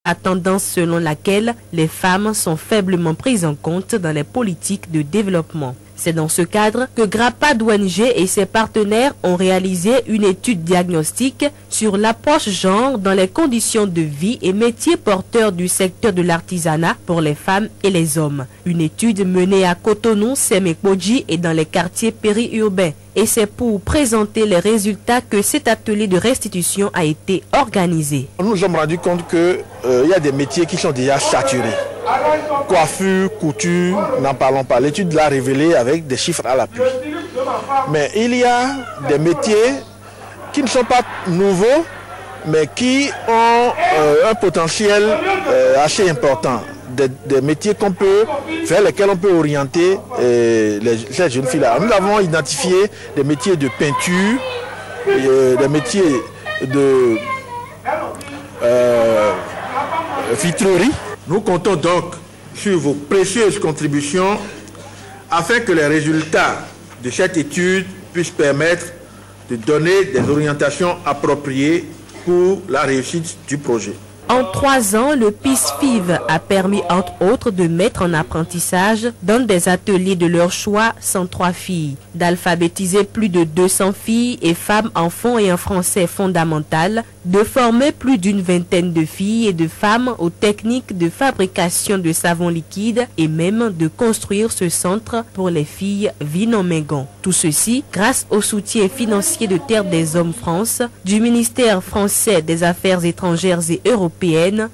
à tendance selon laquelle les femmes sont faiblement prises en compte dans les politiques de développement. C'est dans ce cadre que Grappad ONG et ses partenaires ont réalisé une étude diagnostique sur l'approche genre dans les conditions de vie et métiers porteurs du secteur de l'artisanat pour les femmes et les hommes. Une étude menée à Cotonou, Sémékbodji et dans les quartiers périurbains. Et c'est pour présenter les résultats que cet atelier de restitution a été organisé. Nous nous sommes rendus compte qu'il y a des métiers qui sont déjà saturés. Coiffure, couture, n'en parlons pas. L'étude l'a révélé avec des chiffres à l'appui. Mais il y a des métiers qui ne sont pas nouveaux, mais qui ont un potentiel assez important. Des métiers vers lesquels on peut orienter ces jeunes filles-là. Nous avons identifié des métiers de peinture, des métiers de vitrerie. Nous comptons donc sur vos précieuses contributions afin que les résultats de cette étude puissent permettre de donner des orientations appropriées pour la réussite du projet. En 3 ans, le PISFIV a permis entre autres de mettre en apprentissage dans des ateliers de leur choix 103 filles, d'alphabétiser plus de 200 filles et femmes en fond et en français fondamental, de former plus d'une vingtaine de filles et de femmes aux techniques de fabrication de savon liquide et même de construire ce centre pour les filles Vinomégon. Tout ceci grâce au soutien financier de Terre des Hommes France, du ministère français des Affaires étrangères et européennes,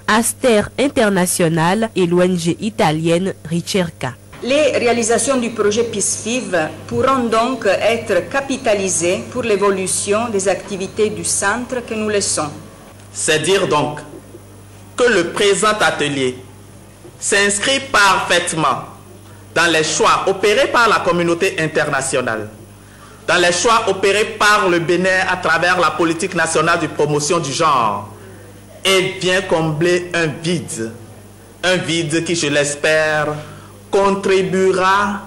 Aster International et l'ONG italienne Ricerca. Les réalisations du projet PISFIV pourront donc être capitalisées pour l'évolution des activités du centre que nous laissons. C'est dire donc que le présent atelier s'inscrit parfaitement dans les choix opérés par la communauté internationale, dans les choix opérés par le Bénin à travers la politique nationale de promotion du genre, et vient combler un vide qui, je l'espère, contribuera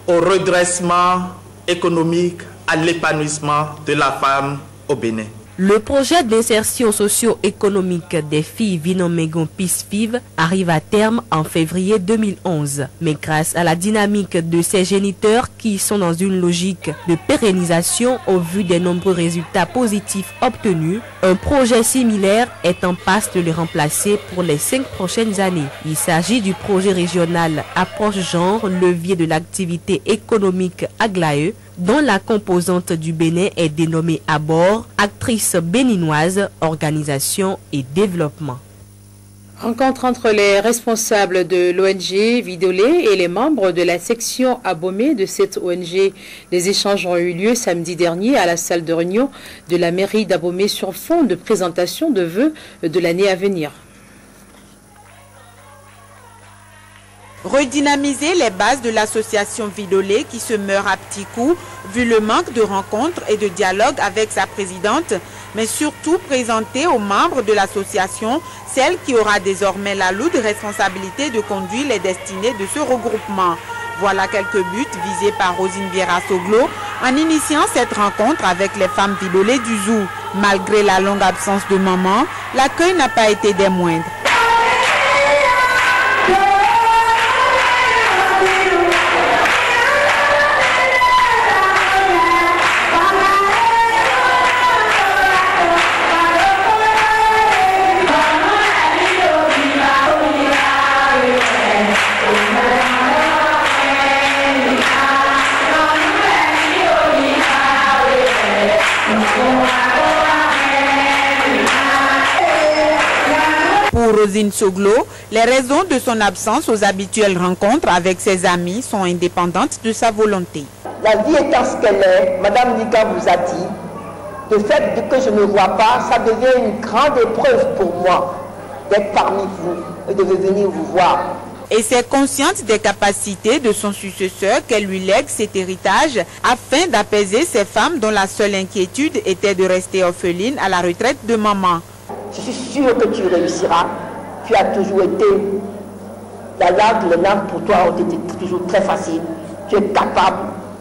au redressement économique, à l'épanouissement de la femme au Bénin. Le projet d'insertion socio-économique des filles Vinomégon PISFIV arrive à terme en février 2011. Mais grâce à la dynamique de ces géniteurs qui sont dans une logique de pérennisation au vu des nombreux résultats positifs obtenus, un projet similaire est en passe de les remplacer pour les 5 prochaines années. Il s'agit du projet régional Approche Genre, levier de l'activité économique Aglaé, dont la composante du Bénin est dénommée Abord, actrice béninoise, organisation et développement. Rencontre entre les responsables de l'ONG Vidolé et les membres de la section Abomey de cette ONG. Les échanges ont eu lieu samedi dernier à la salle de réunion de la mairie d'Abomey sur fond de présentation de vœux de l'année à venir. Redynamiser les bases de l'association Vidolé qui se meurt à petits coups vu le manque de rencontres et de dialogue avec sa présidente, mais surtout présenter aux membres de l'association celle qui aura désormais la lourde responsabilité de conduire les destinées de ce regroupement. Voilà quelques buts visés par Rosine Vieira Soglo en initiant cette rencontre avec les femmes Vidolé du Zou. Malgré la longue absence de maman, l'accueil n'a pas été des moindres. Pour Rosine Soglo, les raisons de son absence aux habituelles rencontres avec ses amis sont indépendantes de sa volonté. La vie étant ce qu'elle est, Madame Nika vous a dit, le fait que je ne vois pas, ça devient une grande épreuve pour moi d'être parmi vous et de venir vous voir. Et c'est consciente des capacités de son successeur qu'elle lui lègue cet héritage afin d'apaiser ces femmes dont la seule inquiétude était de rester orpheline à la retraite de maman. Je suis sûre que tu réussiras. Tu as toujours été... les langues pour toi ont été toujours très faciles. Tu es capable,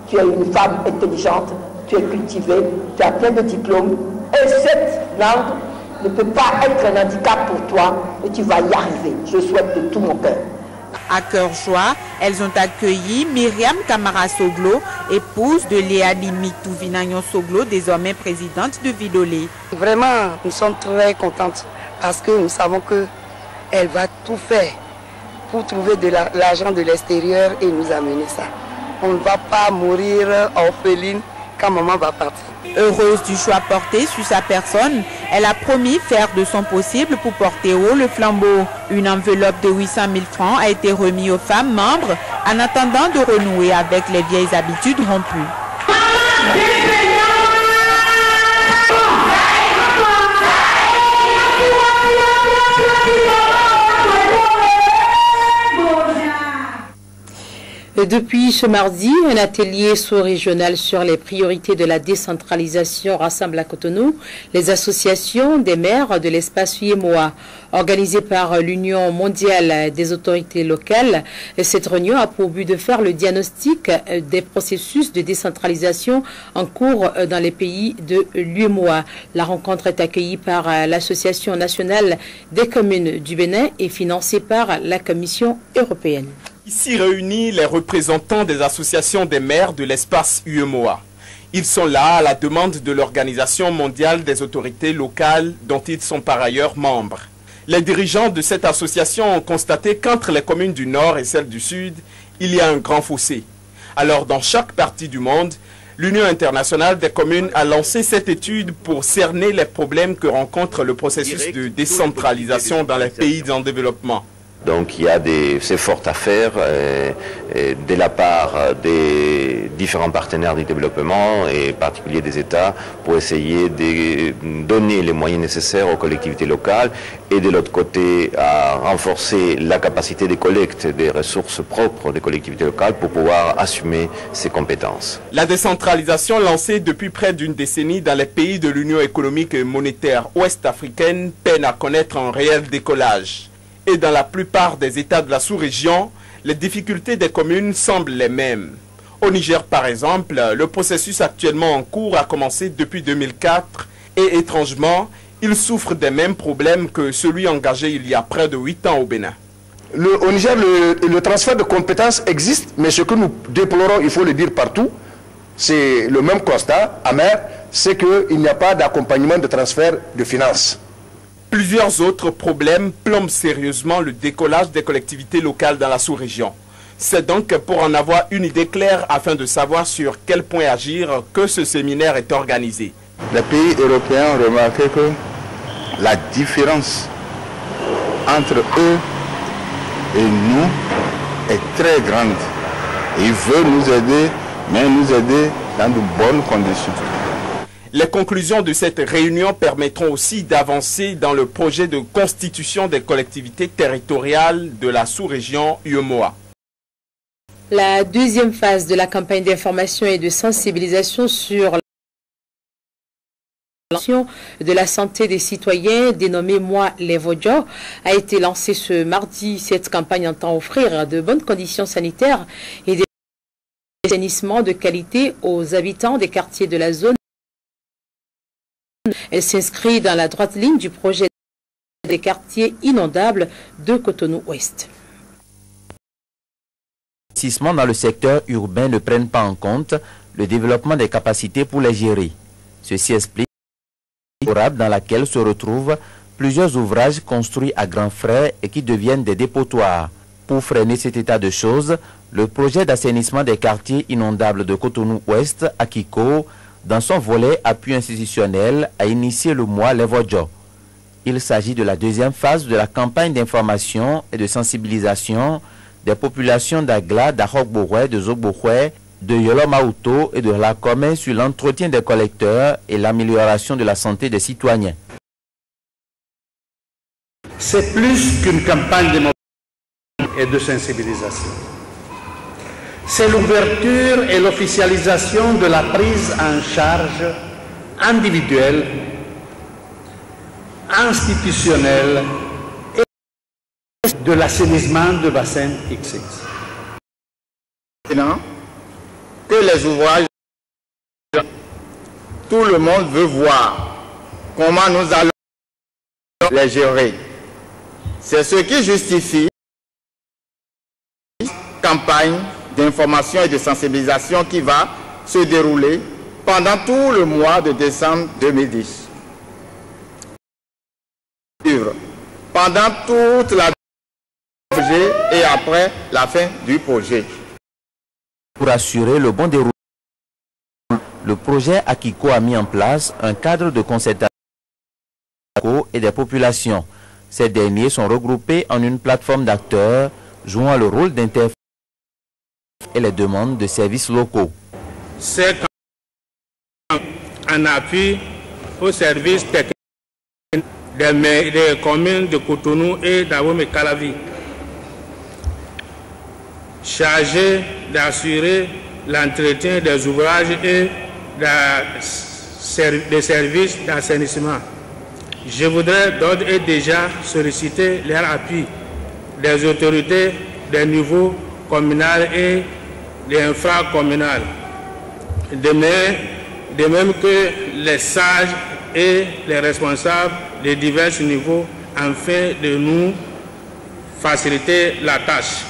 tu es une femme intelligente, tu es cultivée, tu as plein de diplômes. Et cette langue ne peut pas être un handicap pour toi et tu vas y arriver. Je souhaite de tout mon cœur. À cœur joie, elles ont accueilli Myriam Kamara Soglo, épouse de Léa Limitou Vinagnon Soglo, désormais présidente de Vidolé. Vraiment, nous sommes très contentes parce que nous savons qu'elle va tout faire pour trouver de l'argent de l'extérieur et nous amener ça. On ne va pas mourir orpheline quand maman va partir. Heureuse du choix porté sur sa personne, elle a promis faire de son possible pour porter haut le flambeau. Une enveloppe de 800 000 francs a été remise aux femmes membres en attendant de renouer avec les vieilles habitudes rompues. Depuis ce mardi, un atelier sous-régional sur les priorités de la décentralisation rassemble à Cotonou les associations des maires de l'espace UEMOA. Organisée par l'Union mondiale des autorités locales, cette réunion a pour but de faire le diagnostic des processus de décentralisation en cours dans les pays de l'UEMOA. La rencontre est accueillie par l'Association nationale des communes du Bénin et financée par la Commission européenne. Ici réunis les représentants des associations des maires de l'espace UEMOA. Ils sont là à la demande de l'Organisation mondiale des autorités locales dont ils sont par ailleurs membres. Les dirigeants de cette association ont constaté qu'entre les communes du Nord et celles du Sud, il y a un grand fossé. Alors dans chaque partie du monde, l'Union internationale des communes a lancé cette étude pour cerner les problèmes que rencontre le processus de décentralisation dans les pays en développement. Donc il y a des efforts à faire de la part des différents partenaires du développement et en particulier des États pour essayer de donner les moyens nécessaires aux collectivités locales et de l'autre côté à renforcer la capacité de collecte des ressources propres des collectivités locales pour pouvoir assumer ces compétences. La décentralisation lancée depuis près d'une décennie dans les pays de l'Union économique et monétaire ouest-africaine peine à connaître un réel décollage. Et dans la plupart des États de la sous-région, les difficultés des communes semblent les mêmes. Au Niger, par exemple, le processus actuellement en cours a commencé depuis 2004 et étrangement, il souffre des mêmes problèmes que celui engagé il y a près de 8 ans au Bénin. Au Niger, le transfert de compétences existe, mais ce que nous déplorons, il faut le dire partout, c'est le même constat amer, c'est qu'il n'y a pas d'accompagnement de transfert de finances. Plusieurs autres problèmes plombent sérieusement le décollage des collectivités locales dans la sous-région. C'est donc pour en avoir une idée claire afin de savoir sur quel point agir que ce séminaire est organisé. Les pays européens ont remarqué que la différence entre eux et nous est très grande. Ils veulent nous aider, mais nous aider dans de bonnes conditions. Les conclusions de cette réunion permettront aussi d'avancer dans le projet de constitution des collectivités territoriales de la sous-région UEMOA. La deuxième phase de la campagne d'information et de sensibilisation sur de la santé des citoyens, dénommée Moi les Vodjo, a été lancée ce mardi. Cette campagne entend offrir de bonnes conditions sanitaires et des assainissement de qualité aux habitants des quartiers de la zone. Elle s'inscrit dans la droite ligne du projet des quartiers inondables de Cotonou-Ouest. Les investissements dans le secteur urbain ne prennent pas en compte le développement des capacités pour les gérer. Ceci explique dans laquelle se retrouvent plusieurs ouvrages construits à grands frais et qui deviennent des dépotoirs. Pour freiner cet état de choses, le projet d'assainissement des quartiers inondables de Cotonou-Ouest, Akiko, dans son volet appui institutionnel, a initié le mois Les Vodjo. Il s'agit de la deuxième phase de la campagne d'information et de sensibilisation des populations d'Agla, d'Ahokbohwe, de Zogbohwe, de Yolomauto et de la commune sur l'entretien des collecteurs et l'amélioration de la santé des citoyens. C'est plus qu'une campagne de mobilisation et de sensibilisation. C'est l'ouverture et l'officialisation de la prise en charge individuelle, institutionnelle et de l'assainissement de bassin XX. Maintenant que les ouvrages, tout le monde veut voir comment nous allons les gérer. C'est ce qui justifie la campagne d'information et de sensibilisation qui va se dérouler pendant tout le mois de décembre 2010. Pendant toute la projet et après la fin du projet. Pour assurer le bon déroulement, le projet Akiko a mis en place un cadre de concertation et des populations. Ces derniers sont regroupés en une plateforme d'acteurs jouant le rôle d'interface et les demandes de services locaux. C'est un appui aux services techniques des communes de Cotonou et d'Abomey-Calavi, chargé d'assurer l'entretien des ouvrages et des services d'assainissement. Je voudrais d'ores et déjà solliciter leur appui des autorités des niveaux communal et infracommunal, de même que les sages et les responsables de divers niveaux, afin de nous faciliter la tâche.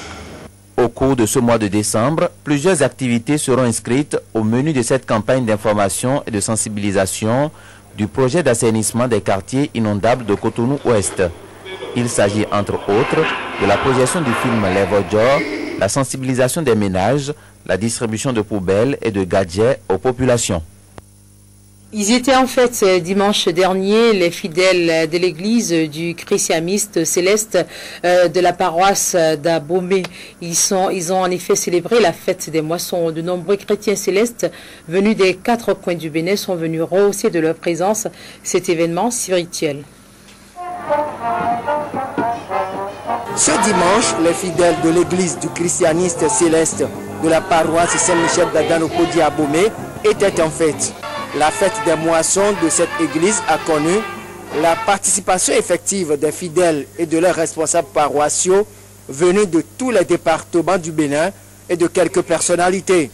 Au cours de ce mois de décembre, plusieurs activités seront inscrites au menu de cette campagne d'information et de sensibilisation du projet d'assainissement des quartiers inondables de Cotonou-Ouest. Il s'agit entre autres de la projection du film Les Vodjors, la sensibilisation des ménages, la distribution de poubelles et de gadgets aux populations. Ils étaient en fait dimanche dernier les fidèles de l'église du christianiste céleste de la paroisse d'Abomey. Ils ont en effet célébré la fête des moissons. De nombreux chrétiens célestes venus des 4 coins du Bénin sont venus rehausser de leur présence cet événement spirituel. Ce dimanche, les fidèles de l'église du christianiste céleste de la paroisse Saint-Michel d'Adanokodi à Abomey étaient en fête. La fête des moissons de cette église a connu la participation effective des fidèles et de leurs responsables paroissiaux venus de tous les départements du Bénin et de quelques personnalités.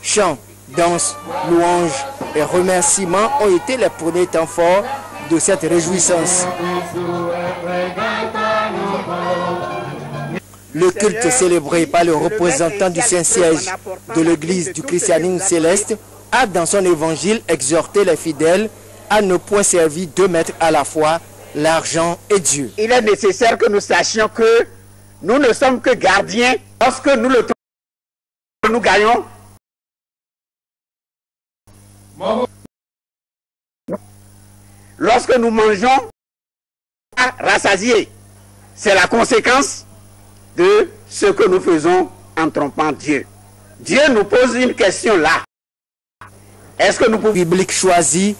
Chants, danses, louanges et remerciements ont été les premiers temps forts de cette réjouissance. Le culte célébré par le représentant du Saint-Siège de l'église du christianisme céleste a dans son évangile exhorté les fidèles à ne point servir 2 maîtres à la fois, l'argent et Dieu. Il est nécessaire que nous sachions que nous ne sommes que gardiens. Lorsque nous le trouvons, nous gagnons. Lorsque nous mangeons, rassasiés, c'est la conséquence de ce que nous faisons en trompant Dieu. Dieu nous pose une question là. Est-ce que nous pouvons... Biblique choisi